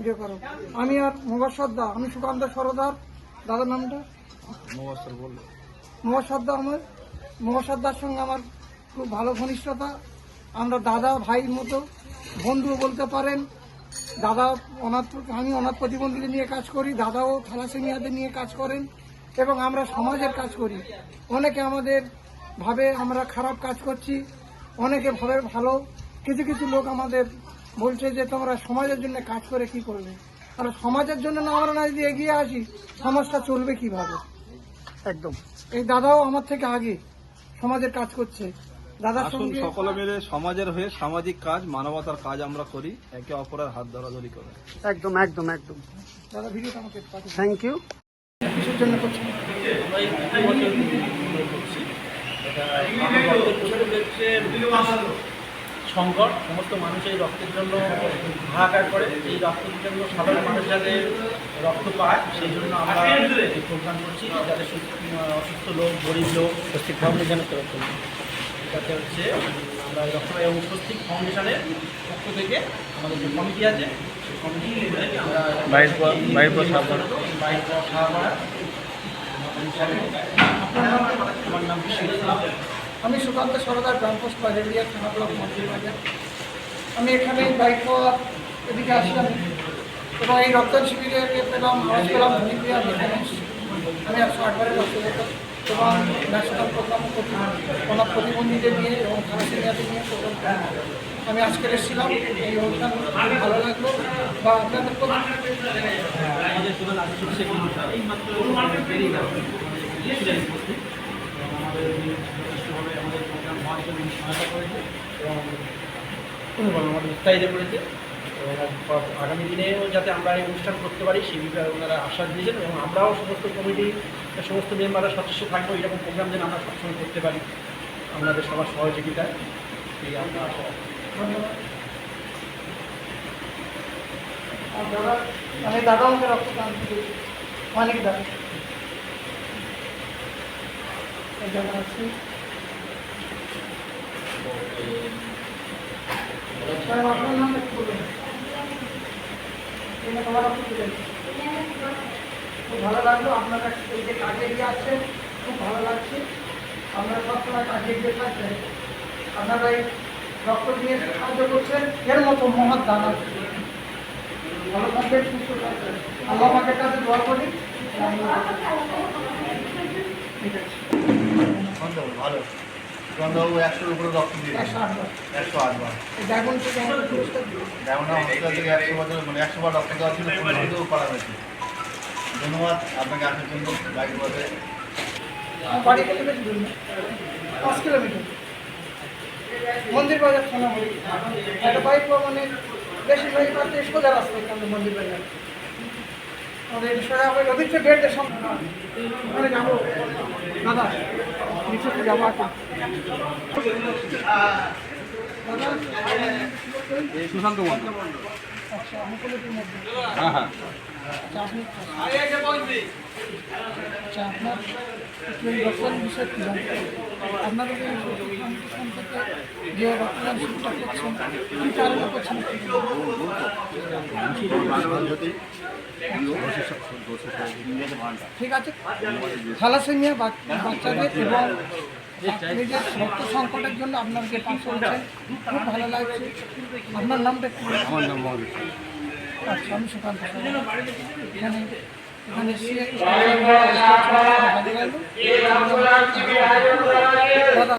ইয়ে করো। আমি আর মোবাসদ্দা, আমি সুকান্ত সরদার। দাদার নামটা মোবাসদ্দা। আমার মোবাসদ্দার সঙ্গে আমার খুব ভালো ঘনিষ্ঠতা। আমরা দাদা ভাইয়ের মতো, বন্ধুও বলতে পারেন। দাদা আমি অনাথ প্রতিবন্ধীদের নিয়ে কাজ করি, দাদাও থ্যালাসেমিয়াদের নিয়ে কাজ করেন, এবং আমরা সমাজের কাজ করি। অনেকে আমাদের ভাবে আমরা খারাপ কাজ করছি, অনেকে ভাবে ভালো। কিছু কিছু লোক আমাদের বলছে যে তোমরা সমাজের জন্য কাজ করে কি করবে। আর সমাজের জন্য না আমরা না যদি এগিয়ে আসি, সমাজটা চলবে কিভাবে? একদম। এই দাদাও আমার থেকে আগে সমাজের কাজ করছে। দাদার সঙ্গে সকলে মিলে সমাজের হয়ে সামাজিক কাজ, মানবতার কাজ আমরা করি, একে অপরের হাত ধরাধরি করে। একদম একদম একদম। দাদা ভিডিওটা আমাকে থ্যাংক ইউ। কিসের জন্য করছি? আমরা এই 2 বছর করছি। সংকট, সমস্ত মানুষ এই রক্তের জন্য হাহাকার করে। এই রক্তের জন্য সাধারণ মানুষ যাতে রক্ত পায়, সেই জন্য আমরা এই প্রোগ্রাম করছি, যাতে অসুস্থ লোক, গরিব লোক স্বস্তিক ফাউন্ডেশনের তরফ থেকে, যাতে হচ্ছে আমরা রক্ত এবং স্বস্তিক ফাউন্ডেশনের পক্ষ থেকে আমাদের যে কমিটি আছে, সেই কমিটি আমরা আমার নাম বিশ্বজিৎ। আমি সুকান্ত সরদার, গ্রাম পোস্ট বাজারিয়া, থানা ব্লক, মন্দির বাজার। আমি এখানে বাইক পাওয়ার এদিকে আসলাম এবং এই রক্তদান শিবিরে পেলাম, আওয়াজ পেলাম ধনীপ্রিয়া রেফারেন্স। আমি 108 বারের রক্ত দিতাম এবং ন্যাশনাল প্রোগ্রামও করতাম অনাথ প্রতিবন্ধীদের নিয়ে এবং থ্যালাসেমিয়াদের নিয়ে প্রোগ্রাম করতাম। আমি আজকে এসেছিলাম, এই অনুষ্ঠান খুব ভালো লাগলো। বা আপনাদের প্রধান আমাদের প্রধান আলোচক এই মাত্র বেরিয়ে গেল, আমাদের যথেষ্টভাবে আমাদের প্রোগ্রাম হওয়ার জন্য সহায়তা করেছে এবং আমাদের উৎসাহিত করেছে। এবং আগামী দিনেও যাতে আমরা এই অনুষ্ঠান করতে পারি সেই বিষয়ে ওনারা আশ্বাস দিয়েছেন, এবং আমরাও সমস্ত কমিটি, সমস্ত মেম্বাররা সদস্য থাকবো এরকম প্রোগ্রাম যেন আমরা সবসময় করতে পারি আপনাদের সবার সহযোগিতায়। এই আমরা আশা ধন্যবাদ। আমি দাদা আমাকে রক্তদান দিয়েছি, অনেক দাদা আছে। আপনার নাম একটু বলুন। খুব ভালো লাগলো, আপনারা এই যে কাজে এগিয়ে আসছেন, খুব ভালো লাগছে। আপনারা সবসময় কাজে এগিয়ে থাকছেন, আপনারা এই রক্ত দিয়ে সাহায্য করছেন, এর মতো মহৎ দান আছে। ভালো থাকবেন, সুস্থ থাকবেন। আল্লাহ পাকের কাছে দোয়া করি। ঠিক আছে, ভালো। সুকান্তবাবু 100-র উপরে রক্ত দিয়ে 108 বার। ডায়মন্ড থেকে আমাকে পুরস্কার দিল। ডায়মন্ড হসপিটাল থেকে 100 বছর, মানে 100 বার রক্ত দেওয়া ছিল, পুরস্কৃতও করা হয়েছে। ধন্যবাদ আপনাকে আসার জন্য। বাইক বলে আমার বাড়ি থেকে বেশি দূর না, 5 কিলোমিটার। মন্দির বাজার থানা হয়ে একটা বাইক মানে বেশি বাইক পাচ্ছে, সোজা রাস্তা এখানে মন্দির বাজার। আমাদের সোজা হবে ওদিকে গেটের সামনে। ওখানে যাবো দাদা, নিচে যাবো এখন। দাদা সুশান্ত মন্ডল। আচ্ছা, আমি কলেজের মধ্যে। হ্যাঁ হ্যাঁ। আচ্ছা, আপনি আচ্ছা, আপনার একটু এই রক্তদান বিষয়ে কী জানতে চাই? আপনারা যে ফাউন্ডেশন থেকে যে রক্তদান শিবিরটা করছেন, কী কারণে করছেন? ঠিক আছে, থ্যালাসেমিয়া বাচ্চাদের এবং আপনি যে রক্ত সংকটের জন্য আপনার যে কাজ করছেন, খুব ভালো লাগছে। আপনার নামটা একটু? আমার নাম মহাবীর। আচ্ছা, আমি সুকান্ত এখানে এসে ভালো লাগলো। দাদা